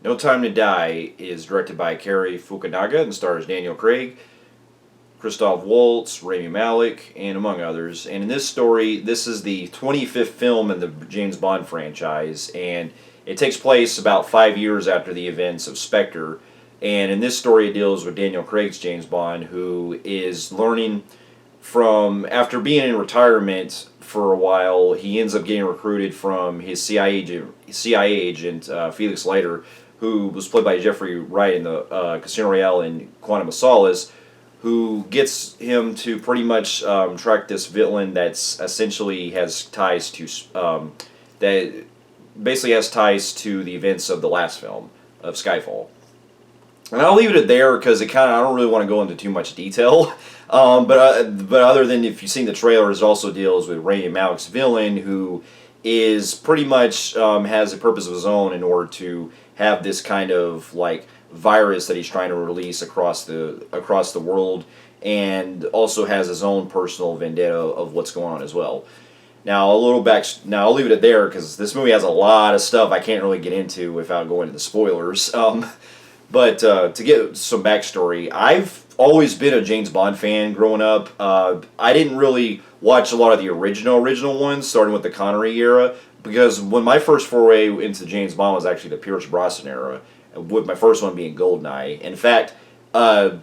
No Time to Die is directed by Cary Fukunaga and stars Daniel Craig, Christoph Waltz, Rami Malek, and among others. And in this story, this is the 25th film in the James Bond franchise, and it takes place about 5 years after the events of Spectre. And in this story, it deals with Daniel Craig's James Bond, who is learning from, after being in retirement for a while, he ends up getting recruited from his CIA agent Felix Leiter, who was played by Jeffrey Wright in the Casino Royale and Quantum of Solace, who gets him to pretty much track this villain that's essentially has ties to that basically has ties to the events of the last film of Skyfall. And I'll leave it at there because it kind of I don't really want to go into too much detail. But other than if you've seen the trailers, it also deals with Rami Malek's villain, who is pretty much has a purpose of his own in order to have this kind of like virus that he's trying to release across the world, and also has his own personal vendetta of what's going on as well. Now a little back. Now I'll leave it at there because this movie has a lot of stuff I can't really get into without going into the spoilers. But to get some backstory, I've always been a James Bond fan growing up. I didn't really watch a lot of the original ones, starting with the Connery era, because when my first foray into James Bond was actually the Pierce Brosnan era, with my first one being GoldenEye. In fact, I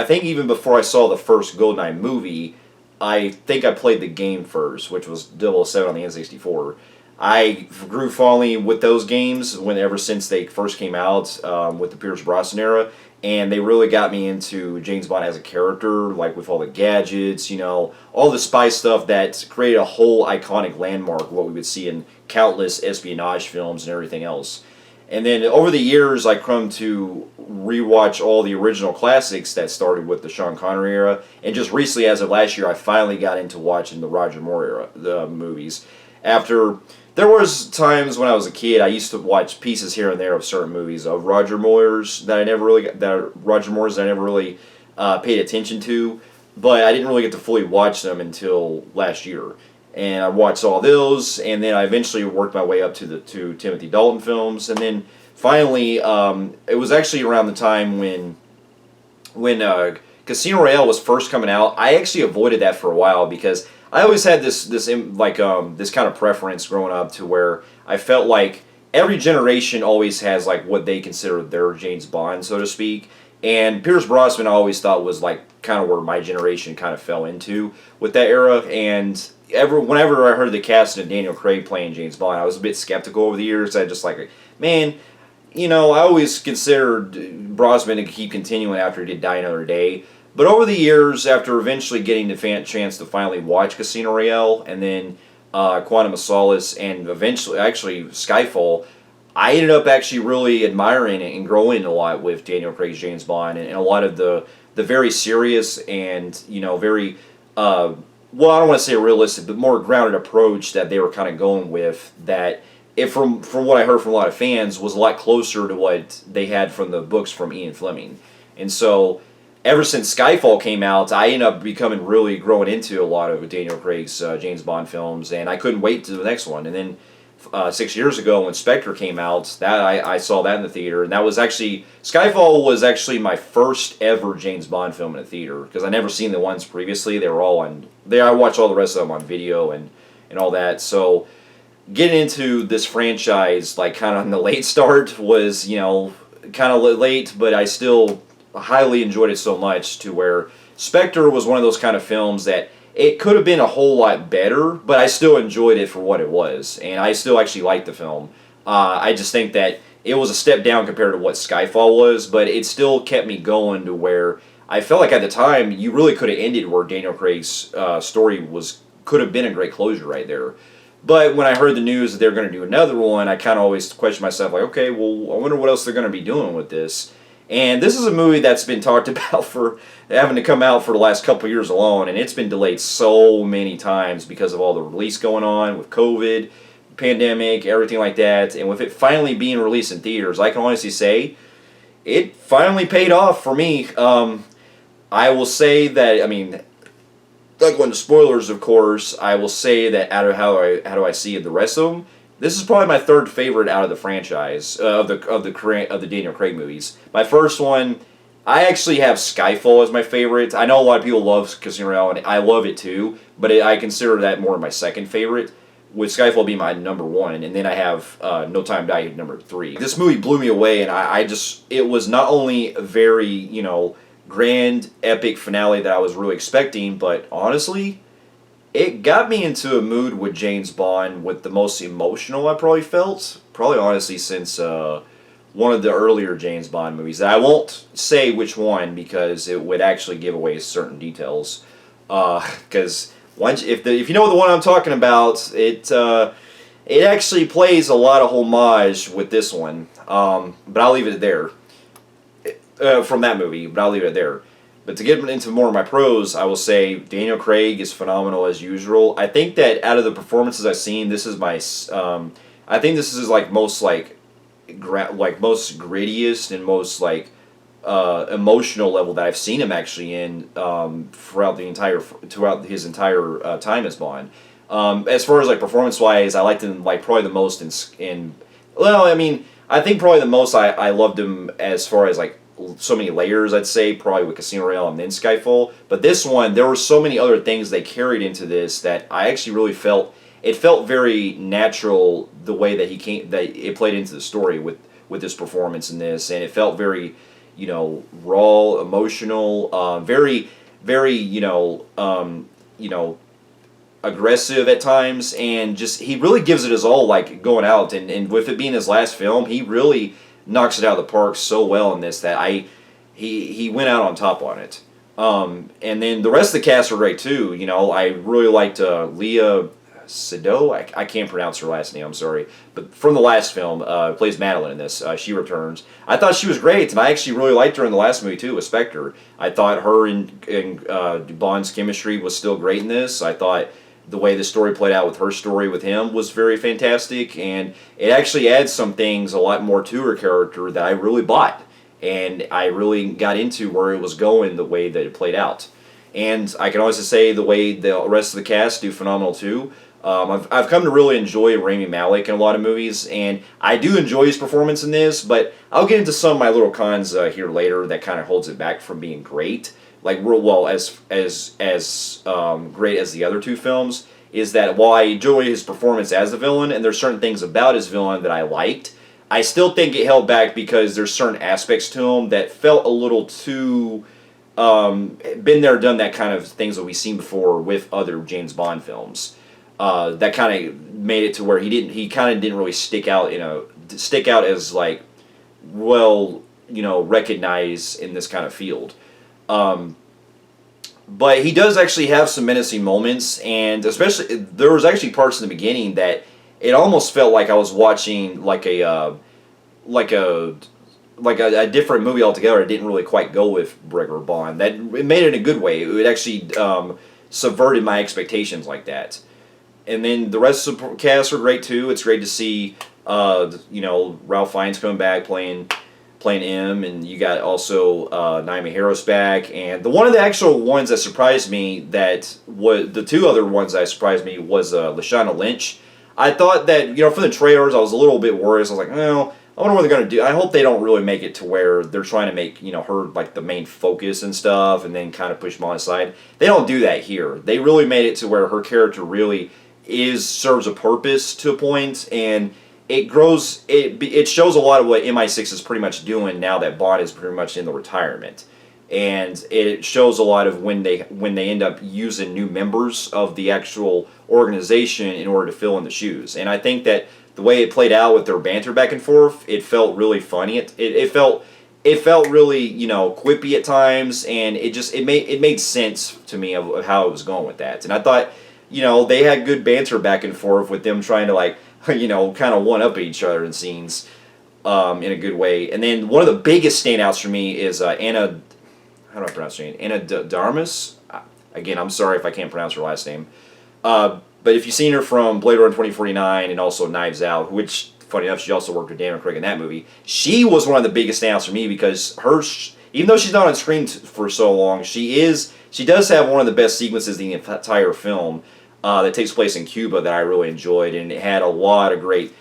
think even before I saw the first GoldenEye movie, I think I played the game first, which was 007 on the N64. I grew falling with those games ever since they first came out with the Pierce Brosnan era, and they really got me into James Bond as a character, like with all the gadgets, all the spy stuff that created a whole iconic landmark, what we would see in countless espionage films and everything else. And then over the years, I come to rewatch all the original classics that started with the Sean Connery era, and just recently, as of last year, I finally got into watching the Roger Moore era, the movies. After there was times when I was a kid, I used to watch pieces here and there of certain movies of Roger Moore's that I never really paid attention to, but I didn't really get to fully watch them until last year. And I watched all those, and then I eventually worked my way up to the two Timothy Dalton films, and then finally, it was actually around the time when Casino Royale was first coming out. I actually avoided that for a while because I always had this kind of preference growing up to where I felt like every generation always has like what they consider their James Bond, so to speak. And Pierce Brosnan I always thought was like kind of where my generation kind of fell into with that era. And whenever I heard the cast of Daniel Craig playing James Bond, I was a bit skeptical over the years. I just like, man, I always considered Brosnan to keep continuing after he did Die Another Day. But over the years, after eventually getting the chance to finally watch Casino Royale, and then Quantum of Solace, and eventually, actually, Skyfall, I ended up actually really admiring it and growing a lot with Daniel Craig's James Bond, and a lot of the very serious and, very, well, I don't want to say realistic, but more grounded approach that they were kind of going with, that from what I heard from a lot of fans, was a lot closer to what they had from the books from Ian Fleming. And so ever since Skyfall came out, I ended up becoming really growing into a lot of Daniel Craig's James Bond films, and I couldn't wait to the next one. And then 6 years ago when Spectre came out, that I saw that in the theater, and that was actually Skyfall was actually my first ever James Bond film in a theater, because I never seen the ones previously. They were all on there. I watched all the rest of them on video and all that. So getting into this franchise like kind of on the late start was kind of late, but I still highly enjoyed it so much to where Spectre was one of those kind of films that it could have been a whole lot better, but I still enjoyed it for what it was, and I still actually liked the film. I just think that it was a step down compared to what Skyfall was, but it still kept me going to where I felt like at the time you really could have ended where Daniel Craig's story could have been a great closure right there. But when I heard the news that they're going to do another one, I kind of always questioned myself, like, okay, well, I wonder what else they're going to be doing with this. And this is a movie that's been talked about for having to come out for the last couple years alone, and it's been delayed so many times because of all the release going on with COVID, pandemic, everything like that. And with it finally being released in theaters, I can honestly say it finally paid off for me. I will say that, not going to spoilers, of course, I will say that out of how do I see the rest of them, this is probably my third favorite out of the franchise of the Daniel Craig movies. My first one, I actually have Skyfall as my favorite. I know a lot of people love Casino Royale, and I love it too, but I consider that more my second favorite, with Skyfall being my number one, and then I have No Time to Die number three. This movie blew me away, and I just, it was not only a very, grand, epic finale that I was really expecting, but honestly, it got me into a mood with James Bond with the most emotional I probably felt, probably honestly since one of the earlier James Bond movies. I won't say which one because it would actually give away certain details. Because if you know the one I'm talking about, it actually plays a lot of homage with this one. But I'll leave it there. From that movie, but I'll leave it there. But to get into more of my pros, I will say Daniel Craig is phenomenal as usual. I think that out of the performances I've seen, this is my. I think this is like most most grittiest and most emotional level that I've seen him actually in throughout his entire time as Bond. As far as performance wise, I liked him probably the most in. Well, I mean, I think probably the most I loved him as far as so many layers, I'd say, probably with Casino Royale and then Skyfall. But this one, there were so many other things they carried into this that I actually really felt, it felt very natural the way that it played into the story with his performance in this, and it felt very, raw, emotional, very, very, aggressive at times, and just, he really gives it his all, going out, and with it being his last film, he really knocks it out of the park so well in this that he went out on top on it. And then the rest of the cast are great too. I really liked Leah Sado. I can't pronounce her last name, I'm sorry. But from the last film, plays Madeline in this. She returns. I thought she was great, and I actually really liked her in the last movie too, with Spectre. I thought her and Bond's chemistry was still great in this. I thought the way the story played out with her story with him was very fantastic, and it actually adds some things a lot more to her character that I really bought, and I really got into where it was going, the way that it played out. And I can also say the way the rest of the cast do phenomenal too. I've come to really enjoy Rami Malek in a lot of movies, and I do enjoy his performance in this, but I'll get into some of my little cons here later that kind of holds it back from being great. Real well as great as the other two films, is that while I enjoy his performance as the villain, and there's certain things about his villain that I liked, I still think it held back because there's certain aspects to him that felt a little too been there, done that kind of things that we've seen before with other James Bond films. That kind of made it to where he kind of didn't really stick out as recognized in this kind of field. But he does actually have some menacing moments, and especially there was actually parts in the beginning that it almost felt like I was watching a different movie altogether. It didn't really quite go with regular Bond. That it made it in a good way. It actually subverted my expectations like that. And then the rest of the cast are great too. It's great to see Ralph Fiennes coming back playing M, and you got also Naomi Harris back, and one of the actual ones that surprised me, the two other ones that surprised me was Lashana Lynch. I thought that, from the trailers, I was a little bit worried. I was like, well, I wonder what they're going to do. I hope they don't really make it to where they're trying to make, her the main focus and stuff, and then kind of push them on the side. They don't do that here. They really made it to where her character really serves a purpose to a point, and it grows. It shows a lot of what MI6 is pretty much doing now that Bond is pretty much in the retirement, and it shows a lot of when they end up using new members of the actual organization in order to fill in the shoes. And I think that the way it played out with their banter back and forth, it felt really funny. It felt really quippy at times, and it made sense to me of how it was going with that. And I thought they had good banter back and forth with them trying to kind of one-up each other in scenes in a good way. And then one of the biggest standouts for me is Anna, how do I pronounce her name? Anna Darmus? Again, I'm sorry if I can't pronounce her last name. But if you've seen her from Blade Runner 2049 and also Knives Out, which, funny enough, she also worked with Daniel Craig in that movie, she was one of the biggest standouts for me because even though she's not on screen for so long, she does have one of the best sequences in the entire film. that takes place in Cuba that I really enjoyed, and it had a lot of great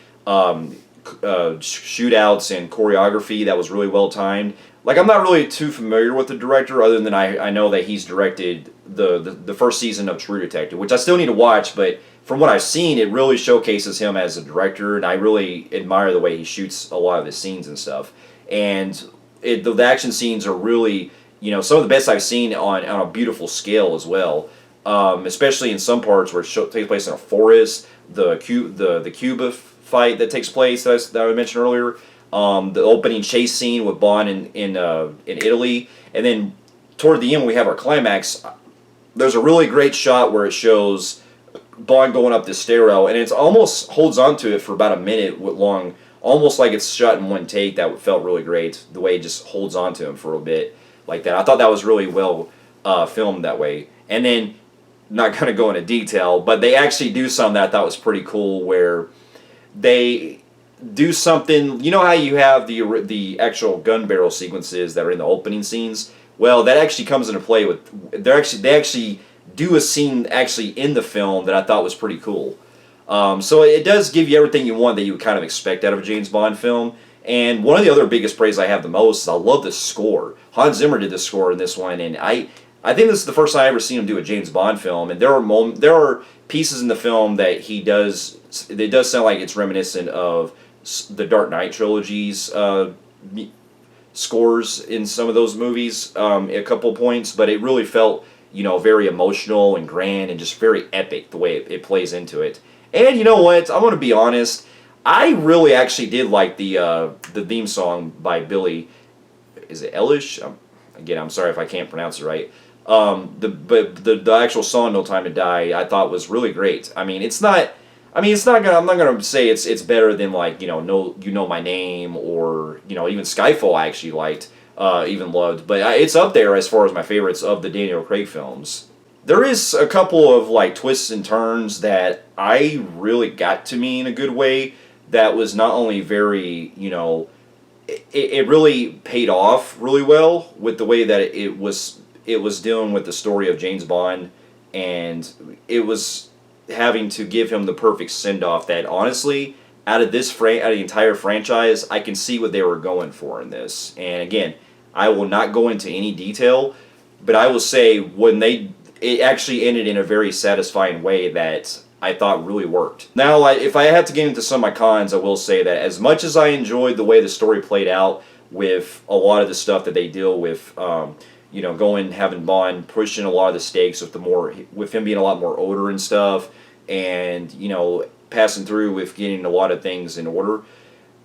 shootouts and choreography that was really well timed. Like, I'm not really too familiar with the director, other than I know that he's directed the first season of True Detective, which I still need to watch, but from what I've seen, it really showcases him as a director, and I really admire the way he shoots a lot of the scenes and stuff. And the action scenes are really, some of the best I've seen on a beautiful scale as well. Especially in some parts where it takes place in a forest, the Cuba fight that takes place that I mentioned earlier, the opening chase scene with Bond in Italy, and then toward the end when we have our climax, there's a really great shot where it shows Bond going up the stairwell, and it almost holds on to it for about a minute long, almost like it's shot in one take. That felt really great, the way it just holds on to him for a bit like that. I thought that was really well filmed that way. And then, not going to go into detail, but they actually do something that I thought was pretty cool, where they do something. You know how you have the actual gun barrel sequences that are in the opening scenes? Well, that actually comes into play with they actually do a scene actually in the film that I thought was pretty cool. So it does give you everything you want that you would kind of expect out of a James Bond film. And one of the other biggest praise I have the most is I love the score. Hans Zimmer did the score in this one, and I think this is the first time I ever seen him do a James Bond film. And there are pieces in the film that he does. It does sound like it's reminiscent of the Dark Knight trilogy's scores in some of those movies, a couple points. But it really felt, very emotional and grand and just very epic the way it plays into it. And you know what? I'm going to be honest. I really actually did like the theme song by Billy. Is it Eilish? Again, I'm sorry if I can't pronounce it right. The actual song "No Time to Die" I thought was really great. I mean, it's not. I'm not gonna say it's better than like No You Know My Name, or even Skyfall. I actually liked, even loved, but it's up there as far as my favorites of the Daniel Craig films. There is a couple of like twists and turns that I really got to me in a good way. That was not only very, it really paid off really well with the way that it was dealing with the story of James Bond, and it was having to give him the perfect send-off that honestly, out of the entire franchise, I can see what they were going for in this. And again, I will not go into any detail, but I will say it actually ended in a very satisfying way that I thought really worked. Now, if I had to get into some of my cons, I will say that as much as I enjoyed the way the story played out with a lot of the stuff that they deal with, having Bond pushing a lot of the stakes with him being a lot more older and stuff, and passing through with getting a lot of things in order,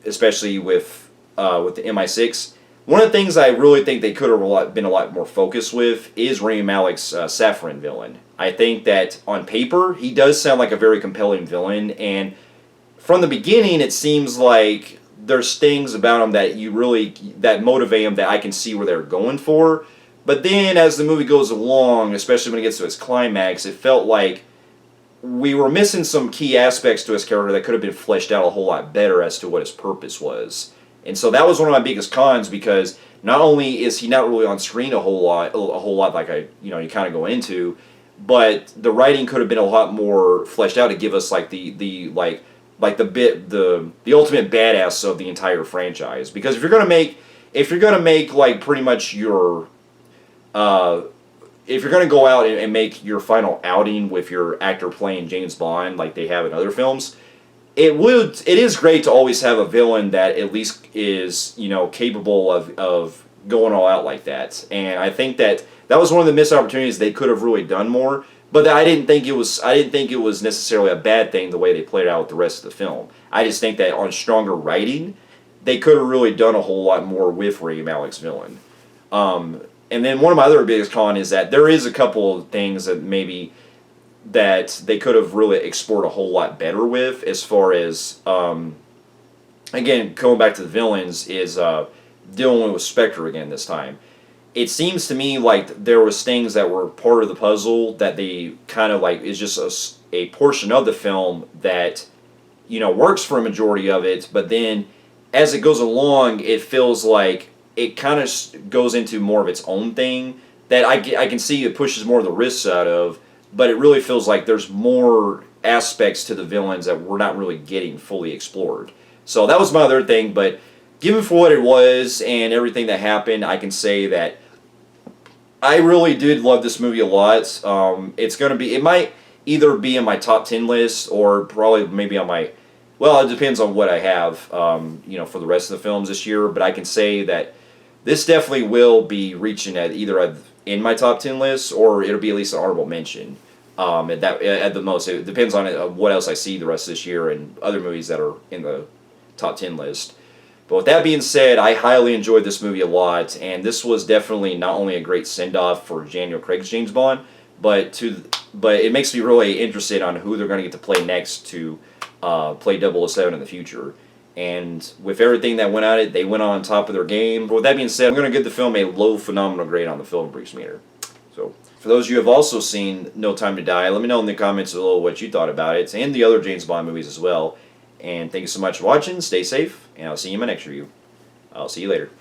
especially with the MI6. One of the things I really think they could have been a lot more focused with is Rami Malek's Saffron villain. I think that on paper, he does sound like a very compelling villain, and from the beginning, it seems like there's things about him that motivate him that I can see where they're going for. But then, as the movie goes along, especially when it gets to its climax, it felt like we were missing some key aspects to his character that could have been fleshed out a whole lot better as to what his purpose was. And so that was one of my biggest cons, because not only is he not really on screen a whole lot like you kind of go into, but the writing could have been a lot more fleshed out to give us like the ultimate badass of the entire franchise. Because if you're gonna make like pretty much your if you're gonna go out and make your final outing with your actor playing James Bond like they have in other films, it is great to always have a villain that at least is capable of going all out like that. And I think that was one of the missed opportunities. They could have really done more, but I didn't think it was necessarily a bad thing the way they played it out with the rest of the film. I just think that on stronger writing, they could have really done a whole lot more with Rami Malek's villain. And then one of my other biggest cons is that there is a couple of things that they could have really explored a whole lot better with, as far as, again, going back to the villains, is dealing with Spectre again this time. It seems to me like there was things that were part of the puzzle that they kind of like is just a portion of the film that works for a majority of it, but then as it goes along, it feels like it kind of goes into more of its own thing that I can see it pushes more of the risks out of, but it really feels like there's more aspects to the villains that we're not really getting fully explored. So that was my other thing, but given for what it was and everything that happened, I can say that I really did love this movie a lot. It's going to be, it might either be in my top 10 list or probably maybe on my, well, it depends on what I have, for the rest of the films this year, but I can say that this definitely will be reaching at either in my top 10 list or it'll be at least an honorable mention. At the most, it depends on what else I see the rest of this year and other movies that are in the top 10 list. But with that being said, I highly enjoyed this movie a lot, and this was definitely not only a great send-off for Daniel Craig's James Bond, but it makes me really interested on who they're going to get to play next to play 007 in the future. And with everything that went at it, they went on top of their game. But with that being said, I'm going to give the film a low phenomenal grade on the Film Freaks meter. So, for those of you who have also seen No Time to Die, let me know in the comments below what you thought about it, and the other James Bond movies as well. And thank you so much for watching, stay safe, and I'll see you in my next review. I'll see you later.